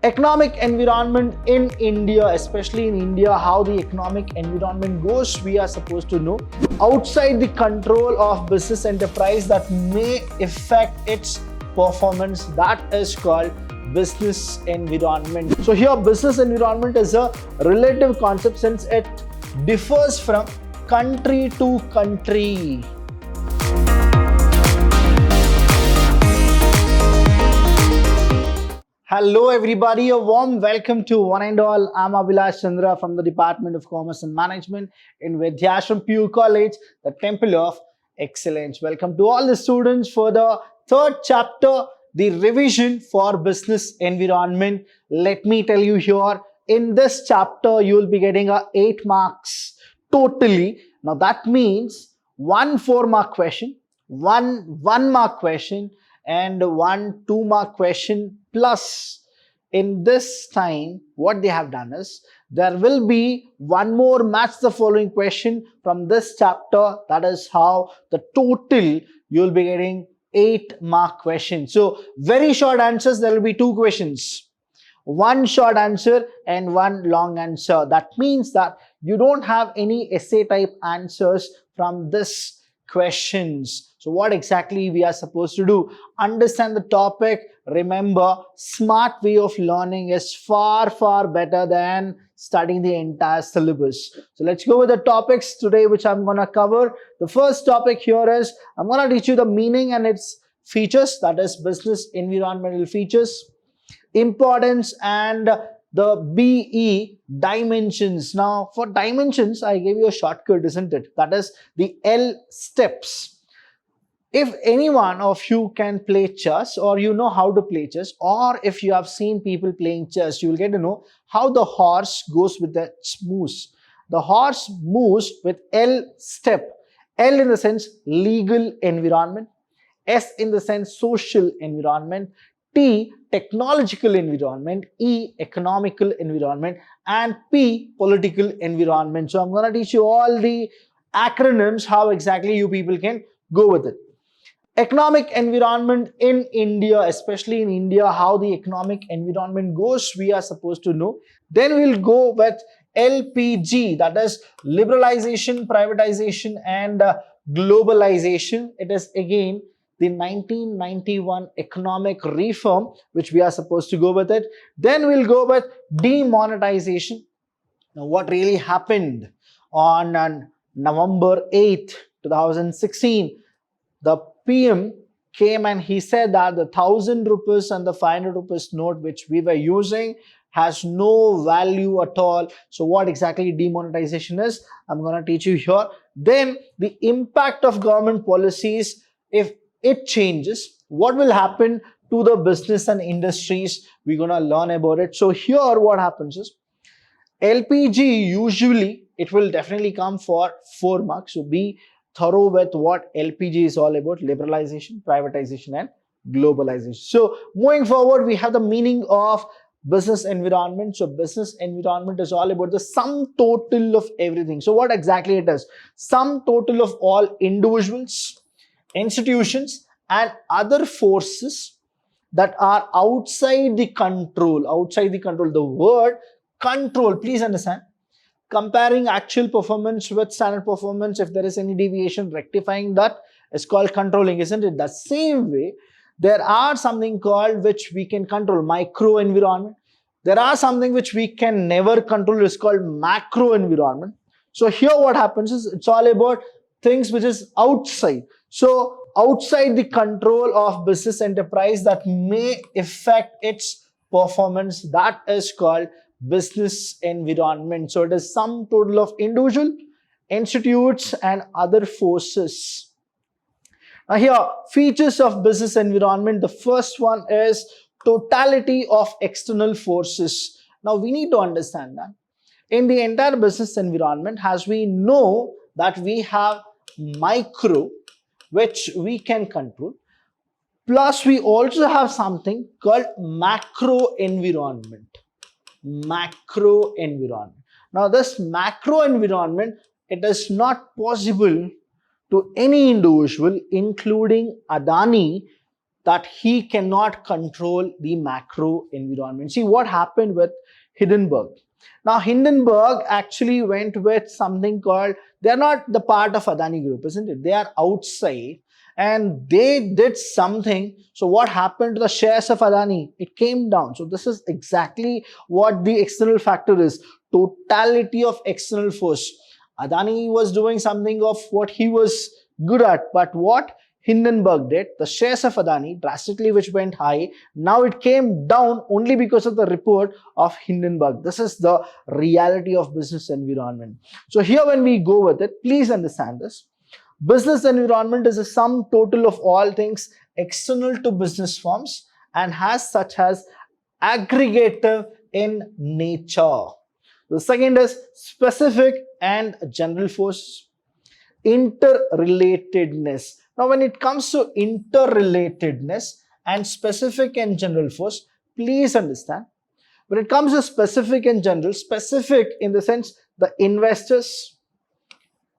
Economic environment in India, especially in India, how the economic environment goes, we are supposed to know. Outside the control of business enterprise that may affect its performance, that is called business environment. So here business environment is a relative concept since it differs from country to country. Hello everybody, a warm welcome to one and all. I'm Vidhyaashram from the Department of Commerce and Management in Vidhyaashram PU College, the Temple of Excellence. Welcome to all the students for the third chapter, the revision for business environment. Let me tell you here, in this chapter you will be getting 8 marks totally. Now that means one 4-mark question, one 1-mark question, and one 2-mark question. Plus, in this time, what they have done is, there will be one more match the following question from this chapter. That is how the total you will be getting 8-mark questions. So, very short answers, there will be 2 questions. One short answer and one long answer. That means that you don't have any essay type answers from this questions. So what exactly we are supposed to do? Understand the topic. Remember, smart way of learning is far better than studying the entire syllabus. So let's go with the topics today which I'm going to cover. The first topic here is, I'm going to teach you the meaning and its features, that is business environmental features, importance, and the BE dimensions. Now for dimensions, I gave you a shortcut, isn't it? That is the L steps. If any one of you can play chess, or you know how to play chess, or if you have seen people playing chess, you will get to know how the horse goes with the moves. The horse moves with L step. L in the sense legal environment, S in the sense social environment, T technological environment, E economical environment, and P political environment. So I'm going to teach you all the acronyms, how exactly you people can go with it. Economic environment in India, especially in India, how the economic environment goes, we are supposed to know. Then we'll go with LPG, that is liberalization, privatization, and globalization. It is again the 1991 economic reform, which we are supposed to go with it. Then we'll go with demonetization. Now, what really happened on November 8th, 2016? The PM came and he said that the 1000 rupees and the 500 rupees note which we were using has no value at all. So what exactly demonetization is, I'm going to teach you here. Then the impact of government policies, if it changes, what will happen to the business and industries, we're going to learn about it. So here what happens is, LPG usually it will definitely come for 4 marks. So be thorough with what LPG is all about: liberalization, privatization, and globalization. So moving forward, we have the meaning of business environment. So business environment is all about the sum total of everything. So what exactly it is? Sum total of all individuals, institutions, and other forces that are outside the control. Outside the control. The word control, please understand. Comparing actual performance with standard performance, if there is any deviation, rectifying that is called controlling, isn't it? The same way, there are something called which we can control, micro environment. There are something which we can never control, is called macro environment. So here what happens is, it's all about things which is outside. So outside the control of business enterprise that may affect its performance, that is called business environment. So it is sum total of individual, institutes, and other forces. Now here, features of business environment. The first one is totality of external forces. Now we need to understand that in the entire business environment, as we know that we have micro, which we can control, plus we also have something called macro environment. Macro environment. Now this macro environment, it is not possible to any individual, including Adani, that he cannot control the macro environment. See what happened with Hindenburg. Now, Hindenburg actually went with something called, they're not the part of Adani Group, isn't it? They are outside and they did something. So what happened to the shares of Adani? It came down. So this is exactly what the external factor is. Totality of external force. Adani was doing something of what he was good at, but what Hindenburg did, the shares of Adani drastically which went high, now it came down only because of the report of Hindenburg. This is the reality of business environment. So here when we go with it, please understand this. Business environment is a sum total of all things external to business firms and has such as aggregative in nature. The second is specific and general force. Interrelatedness. Now, when it comes to interrelatedness and specific and general force, please understand. When it comes to specific and general, specific in the sense the investors,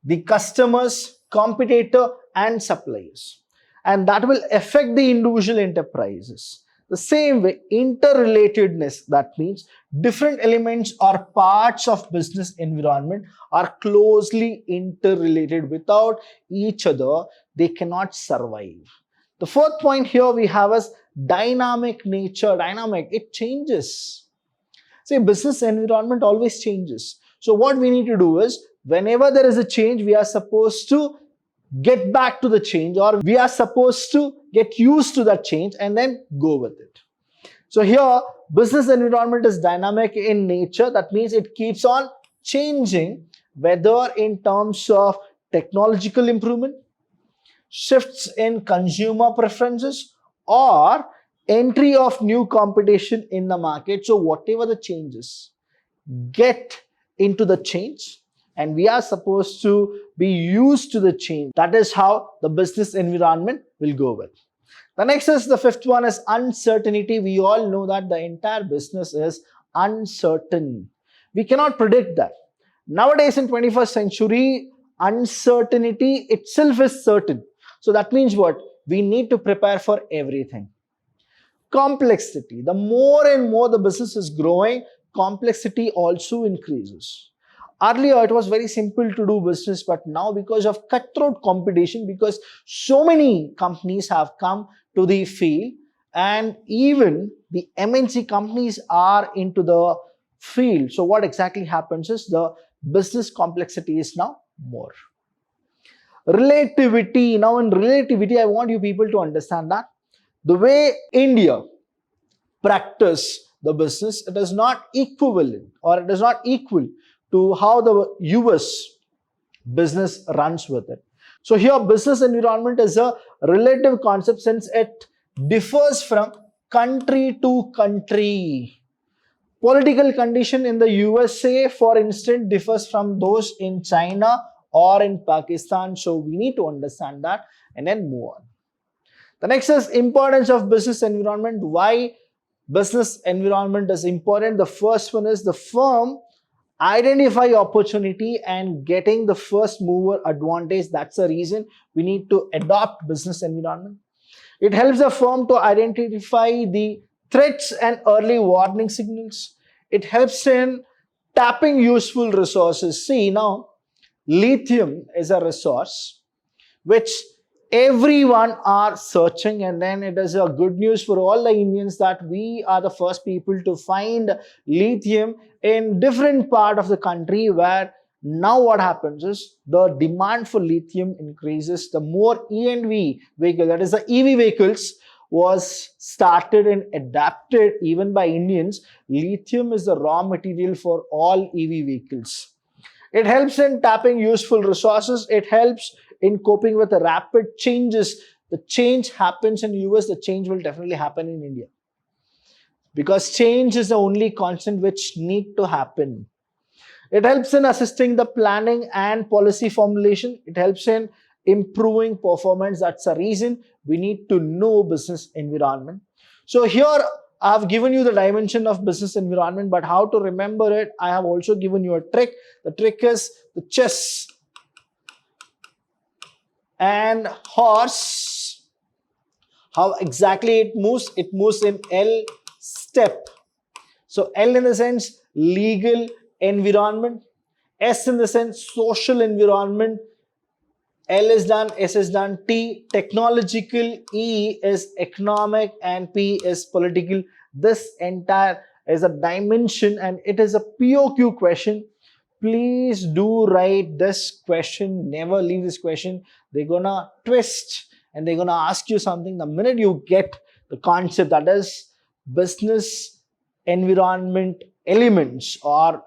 the customers, competitor and suppliers. And that will affect the individual enterprises. The same way, interrelatedness, that means different elements or parts of business environment are closely interrelated. Without each other, they cannot survive. The fourth point here we have is dynamic nature. Dynamic, it changes. See, business environment always changes. So what we need to do is, whenever there is a change, we are supposed to get back to the change, or we are supposed to get used to that change and then go with it. So here, business environment is dynamic in nature. That means it keeps on changing, whether in terms of technological improvement, shifts in consumer preferences, or entry of new competition in the market. So whatever the changes, get into the change, and we are supposed to be used to the change. That is how the business environment will go with. The next is, the fifth one is uncertainty. We all know that the entire business is uncertain. We cannot predict that. Nowadays in 21st century, uncertainty itself is certain. So that means what? We need to prepare for everything. Complexity. The more and more the business is growing, complexity also increases. Earlier, it was very simple to do business, but now because of cutthroat competition, because so many companies have come to the field and even the MNC companies are into the field. So what exactly happens is the business complexity is now more. Relativity. Now in relativity, I want you people to understand that the way India practice the business, it is not equivalent, or it is not equal to how the US business runs with it. So here business environment is a relative concept since it differs from country to country. Political condition in the USA, for instance, differs from those in China or in Pakistan. So we need to understand that and then move on. The next is importance of business environment. Why business environment is important? The first one is the firm identify opportunity and getting the first mover advantage. That's the reason we need to adopt business environment. It helps the firm to identify the threats and early warning signals. It helps in tapping useful resources. See, now lithium is a resource which everyone are searching, and then it is a good news for all the Indians that we are the first people to find lithium in different part of the country, where now what happens is the demand for lithium increases. The more E&V vehicle, that is the EV vehicles, was started and adapted even by Indians. Lithium is the raw material for all EV vehicles. It helps in tapping useful resources. It helps in coping with the rapid changes. The change happens in US, the change will definitely happen in India. Because change is the only constant which need to happen. It helps in assisting the planning and policy formulation. It helps in improving performance. That's the reason we need to know business environment. So here I've given you the dimension of business environment, but how to remember it, I have also given you a trick. The trick is the chess and horse. How exactly it moves? It moves in L step. So L in the sense legal environment, S in the sense social environment, L is done, S is done, T technological, E is economic, and P is political. This entire is a dimension and it is a POQ question. Please do write this question. Never leave this question. They're gonna twist and they're gonna ask you something the minute you get the concept, that is business environment elements or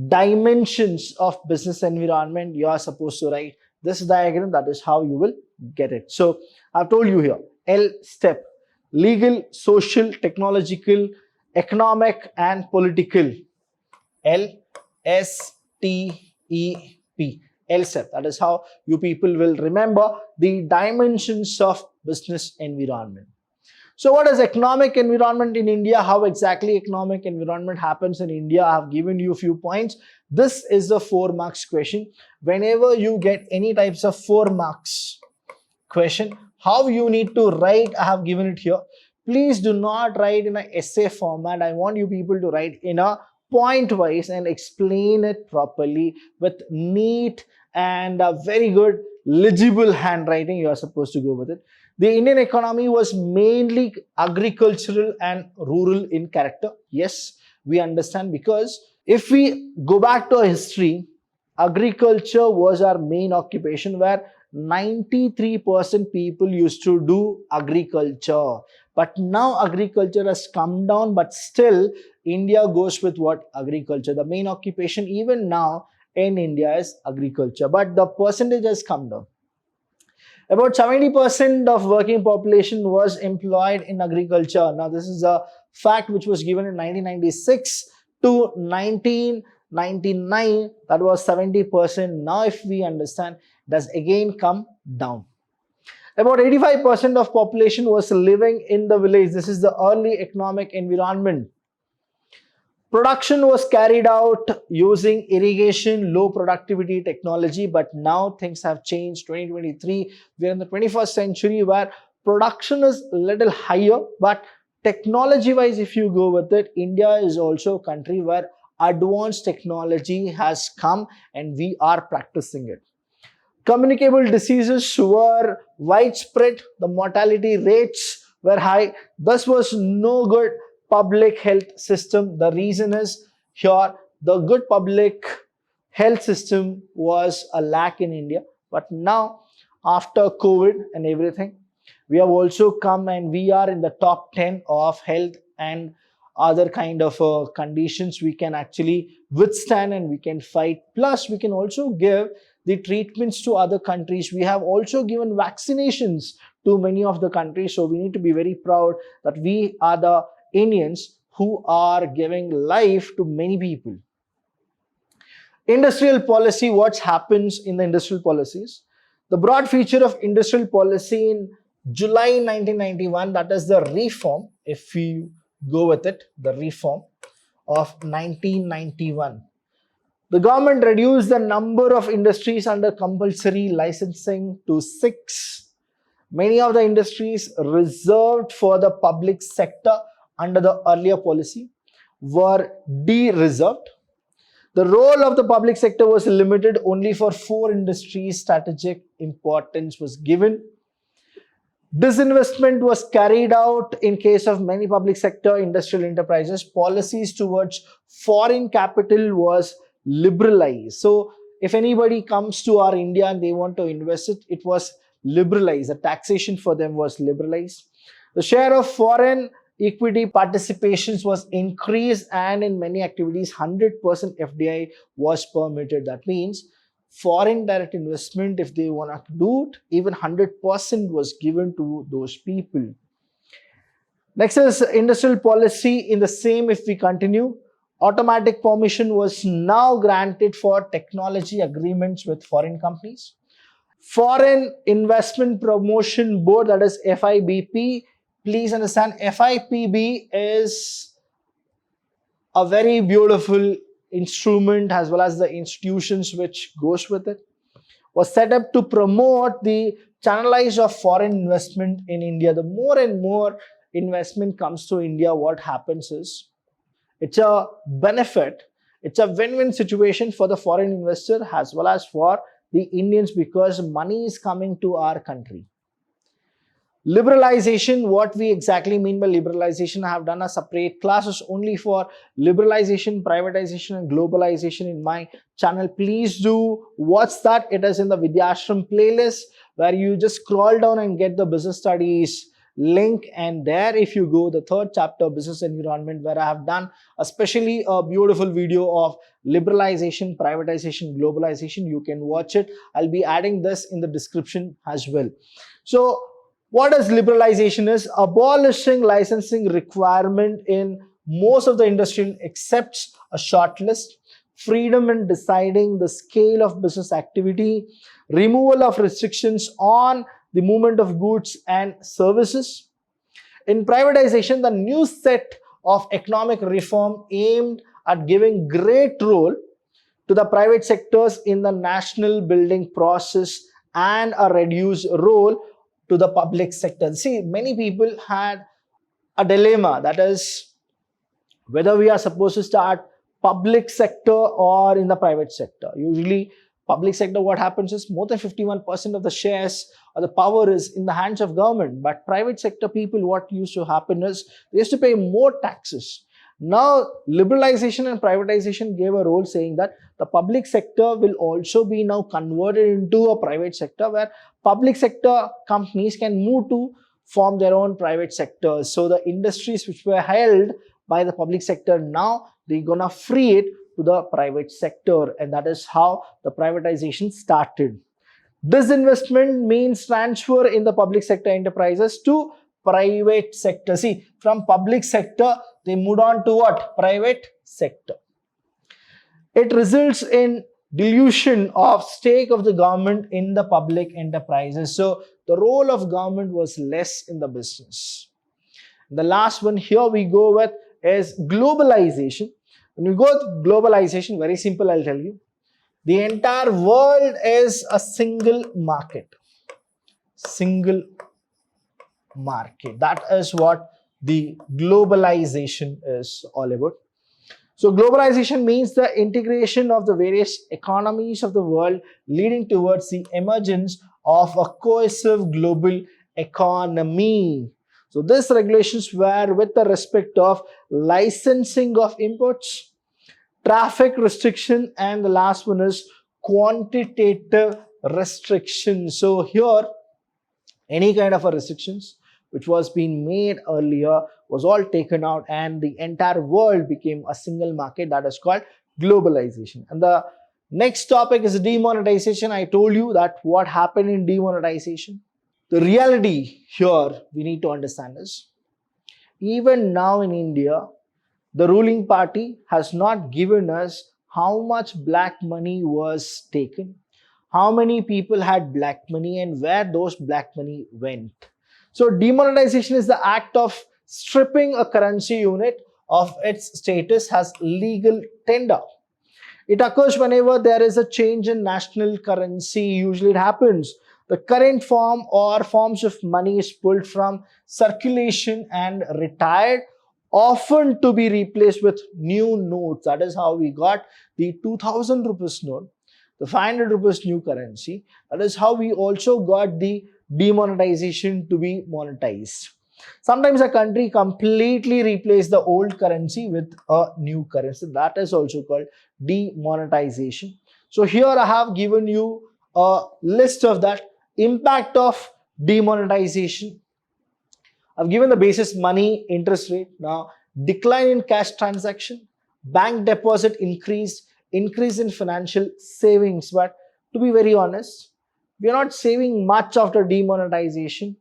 dimensions of business environment. You are supposed to write this diagram. That is how you will get it. So I've told you here, L step, legal, social, technological, economic, and political. L S T E P. L step. That is how you people will remember the dimensions of business environment. So what is economic environment in India? How exactly economic environment happens in India? I have given you a few points. This is the 4 marks question. Whenever you get any types of 4 marks question, how you need to write, I have given it here. Please do not write in an essay format. I want you people to write in a point wise and explain it properly with neat and a very good legible handwriting. You are supposed to go with it. The Indian economy was mainly agricultural and rural in character. Yes, we understand, because if we go back to our history, agriculture was our main occupation, where 93% people used to do agriculture. But now agriculture has come down, but still India goes with what? Agriculture. The main occupation even now in India is agriculture, but the percentage has come down. About 70% of working population was employed in agriculture. Now, this is a fact which was given in 1996 to 1999. That was 70%. Now, if we understand, it has again come down. About 85% of population was living in the village. This is the early economic environment. Production was carried out using irrigation, low productivity technology, but now things have changed. 2023, we're in the 21st century where production is a little higher, but technology wise, if you go with it, India is also a country where advanced technology has come and we are practicing it. Communicable diseases were widespread. The mortality rates were high. Thus was no good public health system. The reason is here, the good public health system was a lack in India. But now, after COVID and everything, we have also come and we are in the top 10 of health and other kind of conditions we can actually withstand and we can fight. Plus, we can also give the treatments to other countries. We have also given vaccinations to many of the countries. So we need to be very proud that we are the Indians who are giving life to many people. Industrial policy, what happens in the industrial policies? The broad feature of industrial policy in July 1991, that is the reform, if we go with it, the reform of 1991. The government reduced the number of industries under compulsory licensing to 6. Many of the industries reserved for the public sector under the earlier policy were de-reserved. The role of the public sector was limited only for 4 industries. Strategic importance was given. Disinvestment was carried out in case of many public sector industrial enterprises. Policies towards foreign capital was liberalized. So if anybody comes to our India and they want to invest it, it was liberalized. The taxation for them was liberalized. The share of foreign equity participations was increased, and in many activities 100% FDI was permitted. That means foreign direct investment, if they want to do it, even 100% was given to those people. Next is industrial policy. In the same, if we continue, automatic permission was now granted for technology agreements with foreign companies. Foreign Investment Promotion Board, that is FIBP. Please understand, FIPB is a very beautiful instrument as well as the institutions which goes with it. was set up to promote the channelization of foreign investment in India. The more and more investment comes to India, what happens is it's a benefit, it's a win-win situation for the foreign investor as well as for the Indians, because money is coming to our country. Liberalization, what we exactly mean by liberalization, I have done a separate classes only for liberalization, privatization and globalization in my channel. Please do watch that. It is in the Vidhyaashram playlist, where you just scroll down and get the business studies link, and there if you go, the third chapter, business environment, where I have done especially a beautiful video of liberalization, privatization, globalization. You can watch it. I'll be adding this in the description as well. So what does liberalization is? Abolishing licensing requirement in most of the industry except a short list, freedom in deciding the scale of business activity, removal of restrictions on the movement of goods and services. In privatization, the new set of economic reform aimed at giving great role to the private sectors in the national building process and a reduced role to the public sector. See, many people had a dilemma, that is whether we are supposed to start public sector or in the private sector. Usually public sector, what happens is more than 51% of the shares or the power is in the hands of government. But private sector people, what used to happen is they used to pay more taxes. Now liberalization and privatization gave a role, saying that the public sector will also be now converted into a private sector, where public sector companies can move to form their own private sectors. So the industries which were held by the public sector, now they're gonna free it to the private sector, and that is how the privatization started. Disinvestment means transfer in the public sector enterprises to private sector. See, from public sector they moved on to what? Private sector. It results in dilution of stake of the government in the public enterprises. So the role of government was less in the business. The last one here we go with is globalization. When you go with globalization, very simple, I'll tell you. The entire world is a single market. Single market. That is what the globalization is all about. So globalization means the integration of the various economies of the world, leading towards the emergence of a cohesive global economy. So these regulations were with the respect of licensing of imports, traffic restriction, and the last one is quantitative restriction. So here, any kind of a restrictions which was being made earlier was all taken out, and the entire world became a single market. That is called globalization. And the next topic is demonetization. I told you that what happened in demonetization. The reality here we need to understand is, even now in India, the ruling party has not given us how much black money was taken, how many people had black money, and where those black money went. So demonetization is the act of stripping a currency unit of its status as legal tender. It occurs whenever there is a change in national currency. Usually it happens. The current form or forms of money is pulled from circulation and retired, often to be replaced with new notes. That is how we got the 2000 rupees note, the 500 rupees new currency. That is how we also got the demonetization to be monetized. Sometimes a country completely replaces the old currency with a new currency. That is also called demonetization. So here I have given you a list of that impact of demonetization. I've given the basis: money, interest rate. Now, decline in cash transaction, bank deposit increase in financial savings. But to be very honest, we are not saving much after demonetization.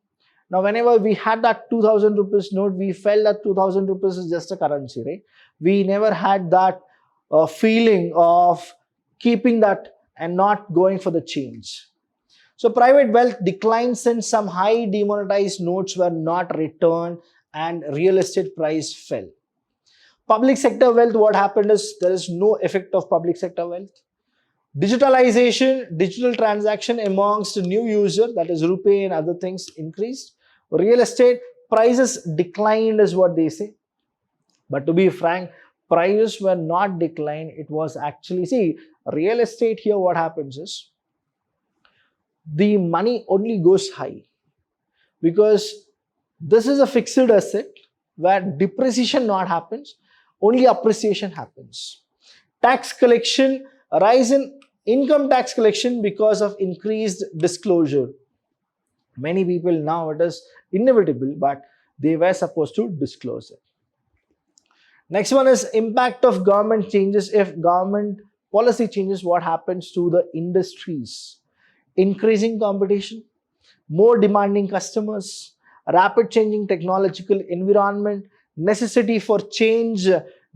Now, whenever we had that 2000 rupees note, we felt that 2000 rupees is just a currency, right? We never had that feeling of keeping that and not going for the change. So private wealth declined since some high demonetized notes were not returned and real estate price fell. Public sector wealth, what happened is there is no effect of public sector wealth. Digitalization, digital transaction amongst new user, that is RuPay and other things, increased. Real estate prices declined is what they say. But to be frank, prices were not declined. It was actually, see, real estate here, what happens is the money only goes high because this is a fixed asset where depreciation not happens, only appreciation happens. Tax collection, rise in income tax collection because of increased disclosure. Many people now, it is inevitable, but they were supposed to disclose it. Next one is impact of government changes. If government policy changes, what happens to the industries? Increasing competition, more demanding customers, rapid changing technological environment, necessity for change,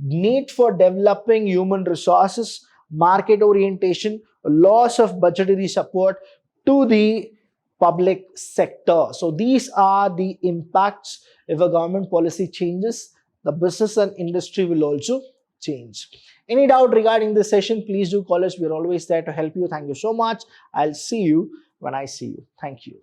need for developing human resources, market orientation, loss of budgetary support to the public sector. So these are the impacts. If a government policy changes, the business and industry will also change. Any doubt regarding this session, please do call us. We are always there to help you. Thank you so much. I'll see you when I see you. Thank you.